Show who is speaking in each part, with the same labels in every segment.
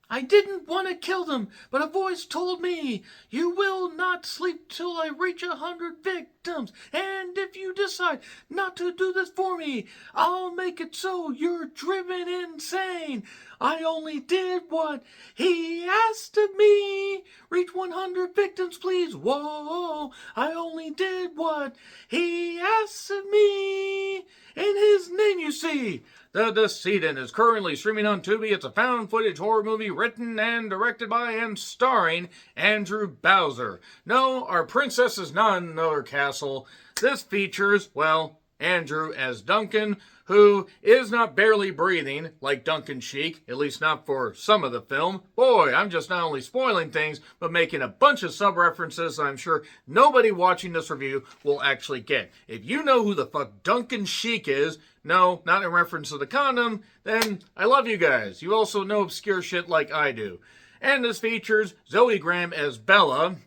Speaker 1: I didn't want to kill them, but a voice told me, you will not sleep till I reach 100 victims. And if you decide not to do this for me, I'll make it so you're driven insane. I only did what he asked of me. Reach 100 victims, please. Whoa, I only did what he asked of me. In his name, you see. The Decedent is currently streaming on Tubi. It's a found-footage horror movie written and directed by and starring Andrew Bowser. No, our princess is not in another castle. This features, well, Andrew as Duncan, who is not barely breathing like Duncan Sheik, at least not for some of the film. Boy, I'm just not only spoiling things, but making a bunch of sub-references I'm sure nobody watching this review will actually get. If you know who the fuck Duncan Sheik is, no, not in reference to the condom, then I love you guys. You also know obscure shit like I do. And this features Zoe Graham as Bella,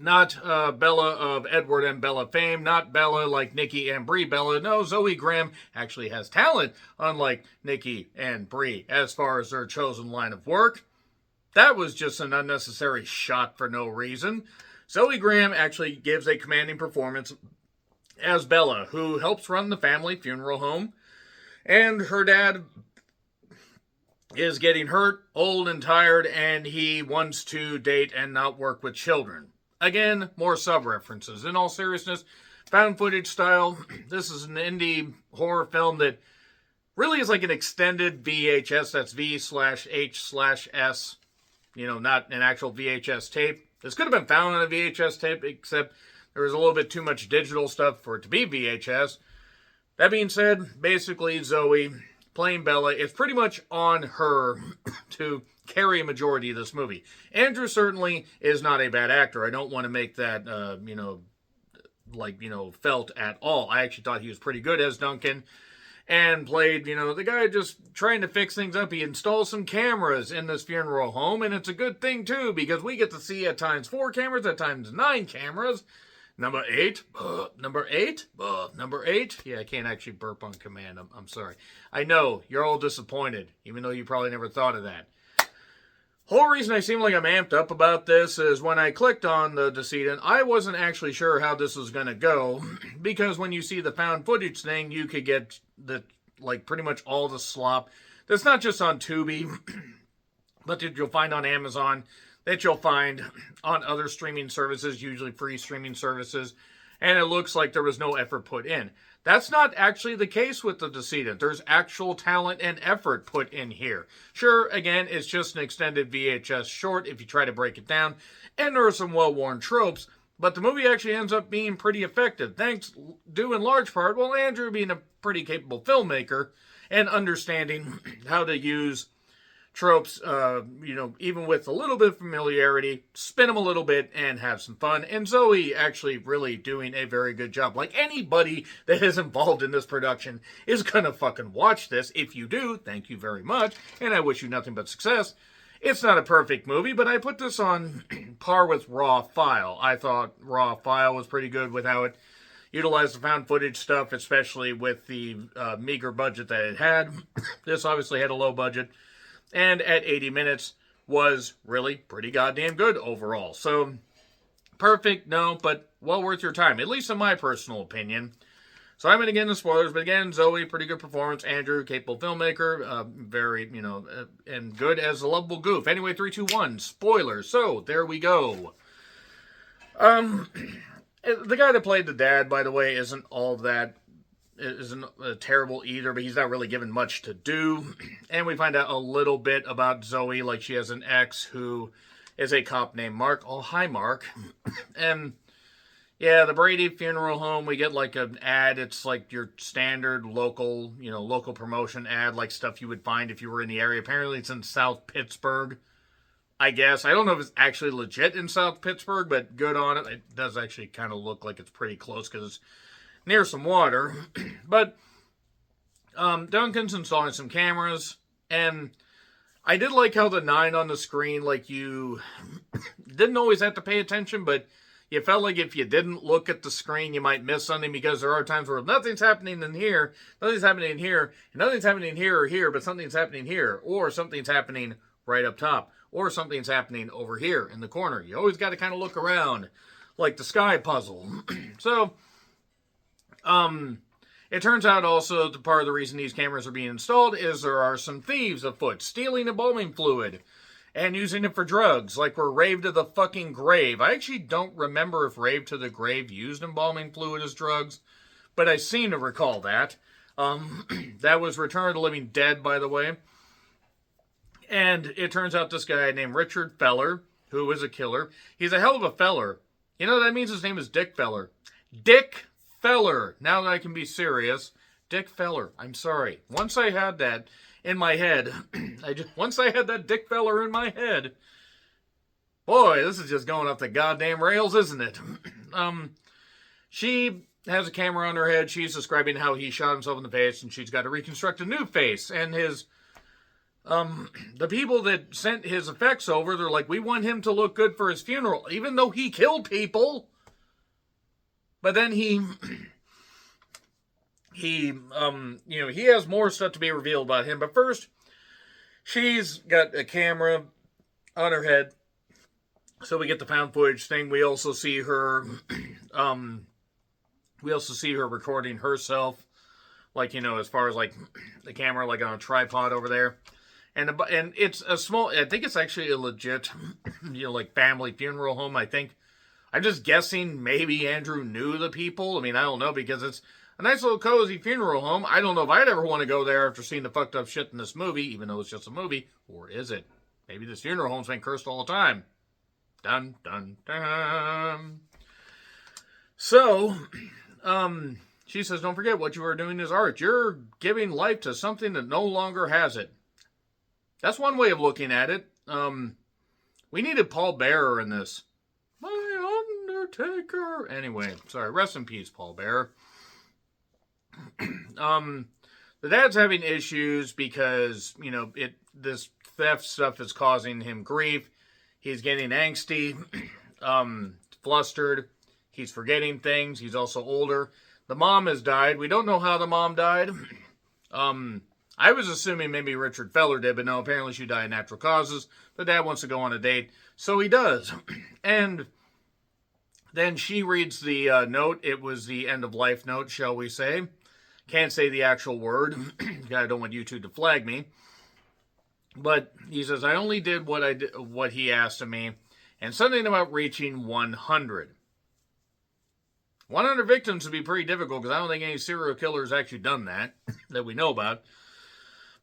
Speaker 1: not Bella of Edward and Bella fame, not Bella like Nikki and Brie Bella. No, Zoe Graham actually has talent, unlike Nikki and Brie, as far as their chosen line of work. That was just an unnecessary shot for no reason. Zoe Graham actually gives a commanding performance as Bella, who helps run the family funeral home. And her dad is getting hurt, old and tired, and he wants to date and not work with children. Again, more sub-references. In all seriousness, found footage style, this is an indie horror film that really is like an extended VHS. That's V/H/S. You know, not an actual VHS tape. This could have been found on a VHS tape, except there was a little bit too much digital stuff for it to be VHS. That being said, basically Zoe playing Bella, it's pretty much on her to carry a majority of this movie. Andrew certainly is not a bad actor. I don't want to make that, felt at all. I actually thought he was pretty good as Duncan and played, the guy just trying to fix things up. He installs some cameras in this funeral home, and it's a good thing, too, because we get to see at times 4 cameras, at times 9 cameras. Number 8, number 8, number 8. Yeah, I can't actually burp on command. I'm sorry. I know, you're all disappointed, even though you probably never thought of that. Whole reason I seem like I'm amped up about this is when I clicked on the Decedent, I wasn't actually sure how this was going to go, because when you see the found footage thing, you could get pretty much all the slop. That's not just on Tubi, but that you'll find on Amazon, that you'll find on other streaming services, usually free streaming services, and it looks like there was no effort put in. That's not actually the case with the Decedent. There's actual talent and effort put in here. Sure, again, it's just an extended VHS short if you try to break it down, and there are some well-worn tropes, but the movie actually ends up being pretty effective, thanks due in large part, well, Andrew being a pretty capable filmmaker and understanding how to use tropes, even with a little bit of familiarity, spin them a little bit and have some fun. And Zoe actually really doing a very good job. Like anybody that is involved in this production is gonna fucking watch this. If you do, thank you very much, and I wish you nothing but success. It's not a perfect movie, but I put this on par with Raw File. I thought Raw File was pretty good with how it utilized the found footage stuff, especially with the meager budget that it had. This obviously had a low budget, and at 80 minutes was really pretty goddamn good overall. So, perfect, no, but well worth your time, at least in my personal opinion. So I'm going to get into spoilers, but again, Zoe, pretty good performance. Andrew, capable filmmaker, very, and good as a lovable goof. Anyway, 3, 2, 1, spoilers. So, there we go. The guy that played the dad, by the way, isn't terrible either, but he's not really given much to do. And we find out a little bit about Zoe, like she has an ex who is a cop named Mark. Oh, hi, Mark. And yeah, the Brady funeral home, we get like an ad. It's like your standard local promotion ad, like stuff you would find if you were in the area. Apparently it's in South Pittsburgh, I guess. I don't know if it's actually legit in South Pittsburgh, but good on it. It does actually kind of look like it's pretty close because it's near some water. But Duncan's installing some cameras, and I did like how the 9 on the screen, like you didn't always have to pay attention, but you felt like if you didn't look at the screen, you might miss something, because there are times where nothing's happening in here, nothing's happening here, and nothing's happening here or here, but something's happening here, or something's happening right up top. Or something's happening over here in the corner. You always got to kind of look around like the sky puzzle. So, it turns out also that part of the reason these cameras are being installed is there are some thieves afoot stealing embalming fluid and using it for drugs, like we're Rave to the fucking Grave. I actually don't remember if Rave to the Grave used embalming fluid as drugs, but I seem to recall that. That was Return of the Living Dead, by the way. And it turns out this guy named Richard Feller, who was a killer, he's a hell of a feller. You know, that means his name is Dick Feller. Dick Feller. Now that I can be serious, Dick Feller. I'm sorry. Once I had that in my head, once I had that Dick Feller in my head, boy, this is just going off the goddamn rails, isn't it? She has a camera on her head. She's describing how he shot himself in the face, and she's got to reconstruct a new face. And the people that sent his effects over, they're like, we want him to look good for his funeral, even though he killed people. But then he has more stuff to be revealed about him. But first, she's got a camera on her head, so we get the found footage thing. We also see her, recording herself, like, you know, as far as like the camera, like on a tripod over there. And it's a small, I think it's actually a legit, you know, like family funeral home, I think. I'm just guessing maybe Andrew knew the people. I mean, I don't know, because it's a nice little cozy funeral home. I don't know if I'd ever want to go there after seeing the fucked up shit in this movie, even though it's just a movie. Or is it? Maybe this funeral home's been cursed all the time. Dun, dun, dun. So, she says, don't forget what you are doing is art. You're giving life to something that no longer has it. That's one way of looking at it. We needed Paul Bearer in this. My Undertaker. Anyway, sorry. Rest in peace, Paul Bearer. The dad's having issues because, you know, this theft stuff is causing him grief. He's getting angsty, flustered. He's forgetting things. He's also older. The mom has died. We don't know how the mom died. I was assuming maybe Richard Feller did, but no, apparently she died of natural causes. The dad wants to go on a date, so he does. And then she reads the note. It was the end-of-life note, shall we say. Can't say the actual word. I don't want YouTube to flag me. But he says, I only did what he asked of me, and something about reaching 100. 100 victims would be pretty difficult, because I don't think any serial killer has actually done that we know about.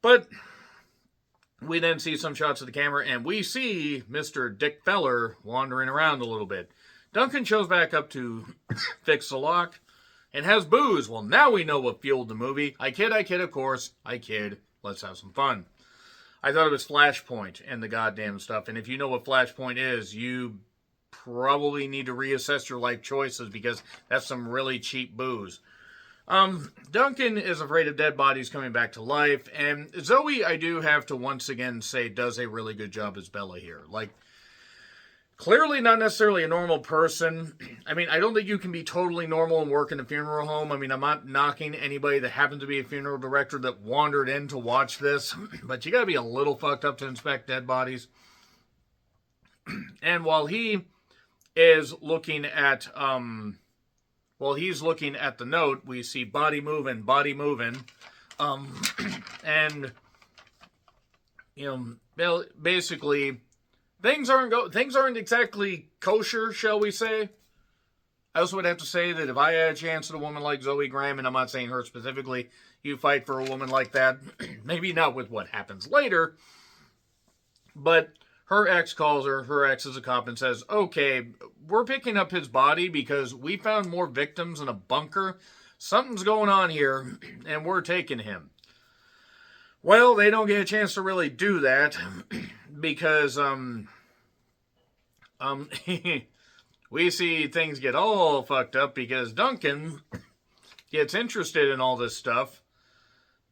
Speaker 1: But we then see some shots of the camera, and we see Mr. Dick Feller wandering around a little bit. Duncan shows back up to fix the lock and has booze. Well, now we know what fueled the movie. I kid, of course. I kid. Let's have some fun. I thought it was Flashpoint and the goddamn stuff. And if you know what Flashpoint is, you probably need to reassess your life choices, because that's some really cheap booze. Duncan is afraid of dead bodies coming back to life, and Zoe, I do have to once again say, does a really good job as Bella here. Like, clearly not necessarily a normal person. I mean, I don't think you can be totally normal and work in a funeral home. I mean, I'm not knocking anybody that happens to be a funeral director that wandered in to watch this, but you gotta be a little fucked up to inspect dead bodies. And while he is looking at, he's looking at the note, we see body moving. And, you know, basically, things aren't exactly kosher, shall we say. I also would have to say that if I had a chance at a woman like Zoe Graham, and I'm not saying her specifically, you fight for a woman like that. Maybe not with what happens later, but her ex calls her. Her ex is a cop and says, okay, we're picking up his body because we found more victims in a bunker. Something's going on here, and we're taking him. Well, they don't get a chance to really do that because, we see things get all fucked up because Duncan gets interested in all this stuff.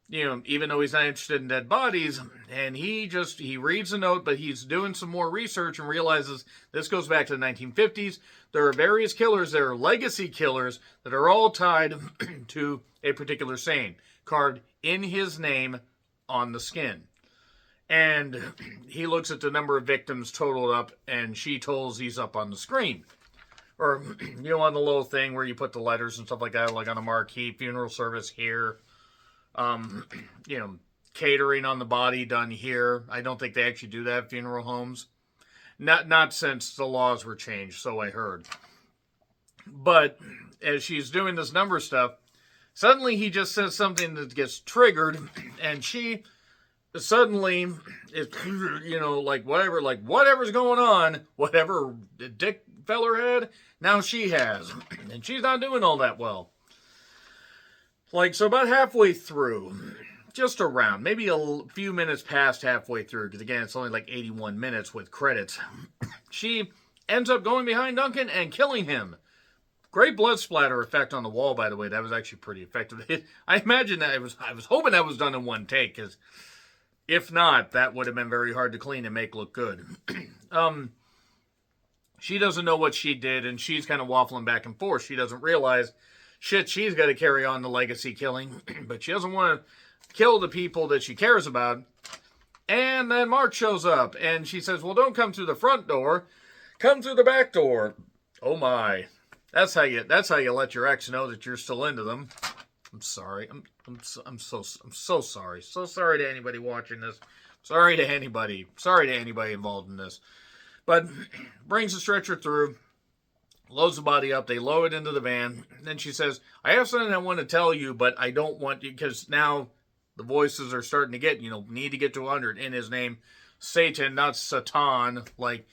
Speaker 1: You know, even though he's not interested in dead bodies, and he reads a note, but he's doing some more research and realizes this goes back to the 1950s. There are various killers, there are legacy killers that are all tied to a particular saint, carved in his name on the skin. And he looks at the number of victims totaled up, and she tells he's up on the screen. Or, on the little thing where you put the letters and stuff like that, like on a marquee, funeral service here. Catering on the body done here. I don't think they actually do that at funeral homes. Not since the laws were changed, so I heard. But as she's doing this number stuff, suddenly he just says something that gets triggered, and she suddenly is, whatever's going on, whatever Dick feller had, now she has. And she's not doing all that well. So about halfway through, just around, maybe a few minutes past halfway through, because again, it's only 81 minutes with credits, she ends up going behind Duncan and killing him. Great blood splatter effect on the wall, by the way. That was actually pretty effective. I imagine that I was hoping that was done in one take, because if not, that would have been very hard to clean and make look good. She doesn't know what she did, and she's kind of waffling back and forth. She doesn't realize, shit, she's got to carry on the legacy killing, but she doesn't want to kill the people that she cares about. And then Mark shows up, and she says, well, don't come through the front door, come through the back door. Oh my. That's how you let your ex know that you're still into them. I'm sorry. I'm so sorry. So sorry to anybody watching this. Sorry to anybody involved in this. But brings the stretcher through, loads the body up, they load it into the van. Then she says, I have something I want to tell you, but I don't want you, because now the voices are starting to get, need to get to 100 in his name. Satan, not Satan, like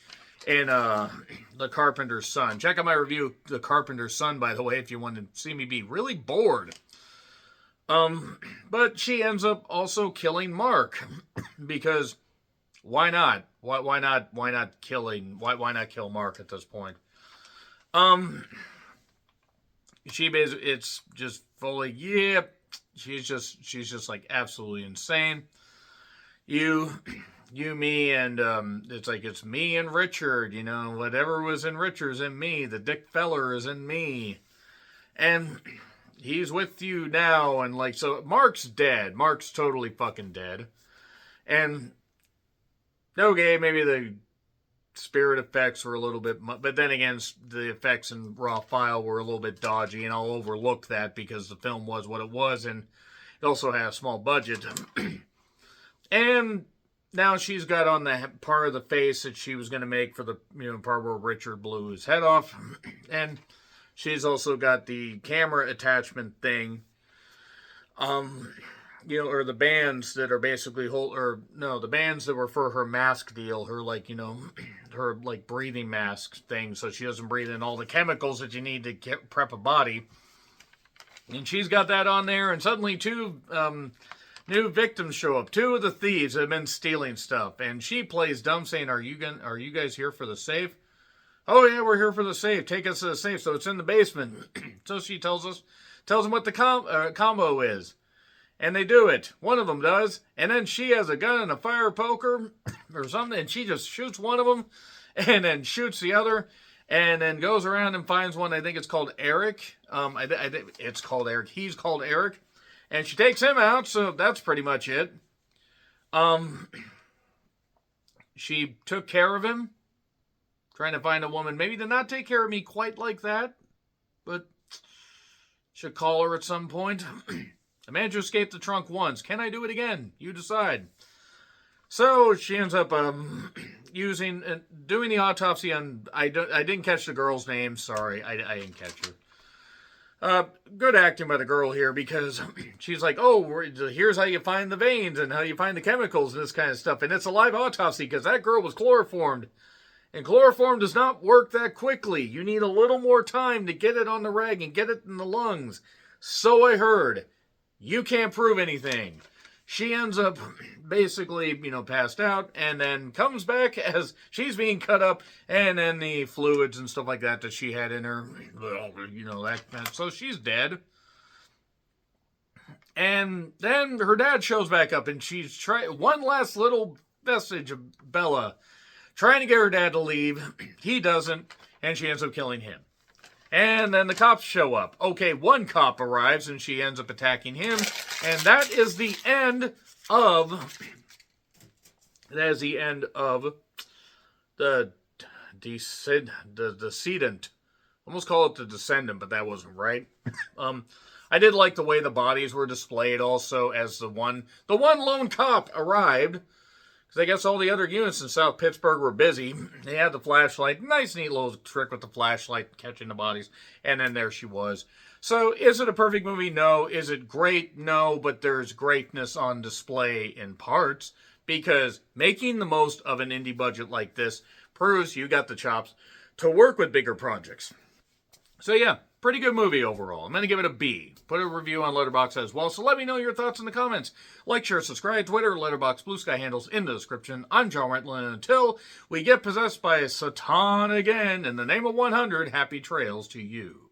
Speaker 1: in The Carpenter's Son. Check out my review, The Carpenter's Son, by the way, if you want to see me be really bored. But she ends up also killing Mark, because why not? Why not kill Mark at this point? It's just fully, she's just like absolutely insane. You, me, and it's me and Richard, whatever was in Richard's in me, the Dick feller is in me. And he's with you now, and so Mark's dead. Mark's totally fucking dead. And okay, maybe the spirit effects were a little bit, but then again, the effects in raw file were a little bit dodgy, and I'll overlook that because the film was what it was, and it also had a small budget. And now she's got on the part of the face that she was going to make for the part where Richard blew his head off, and she's also got the camera attachment thing, or the bands that are basically the bands that were for her mask deal, her her breathing mask thing, so she doesn't breathe in all the chemicals that you need to prep a body. And she's got that on there, and suddenly two new victims show up. Two of the thieves have been stealing stuff, and she plays dumb, saying, "Are you guys here for the safe?" "Oh yeah, we're here for the safe. Take us to the safe." So it's in the basement. So she tells them what the combo is. And they do it. One of them does. And then she has a gun and a fire poker or something. And she just shoots one of them. And then shoots the other. And then goes around and finds one. I think it's called Eric. I think it's called Eric. He's called Eric. And she takes him out. So that's pretty much it. She took care of him. Trying to find a woman. Maybe to not take care of me quite like that. But should call her at some point. I managed to escape the trunk once. Can I do it again? You decide. So she ends up doing the autopsy on. I didn't catch the girl's name. Sorry, I didn't catch her. Good acting by the girl here, because she's like, oh, here's how you find the veins and how you find the chemicals and this kind of stuff. And it's a live autopsy because that girl was chloroformed. And chloroform does not work that quickly. You need a little more time to get it on the rag and get it in the lungs. So I heard. You can't prove anything. She ends up basically, passed out, and then comes back as she's being cut up, and then the fluids and stuff like that she had in her, so she's dead. And then her dad shows back up, and she's one last little vestige of Bella, trying to get her dad to leave. He doesn't, and she ends up killing him. And then the cops show up. Okay, one cop arrives, and she ends up attacking him. And that is the end of It has the end of the Decedent. Almost call it the Descendant, but that wasn't right. I did like the way the bodies were displayed also as the one lone cop arrived. Because I guess all the other units in South Pittsburgh were busy. They had the flashlight. Nice, neat little trick with the flashlight catching the bodies. And then there she was. So, is it a perfect movie? No. Is it great? No. But there's greatness on display in parts. Because making the most of an indie budget like this proves you got the chops to work with bigger projects. So yeah, pretty good movie overall. I'm going to give it a B. Put a review on Letterboxd as well, so let me know your thoughts in the comments. Like, share, subscribe, Twitter, Letterboxd, Blue Sky handles in the description. I'm John Rentlin, and until we get possessed by Satan again, in the name of 100, happy trails to you.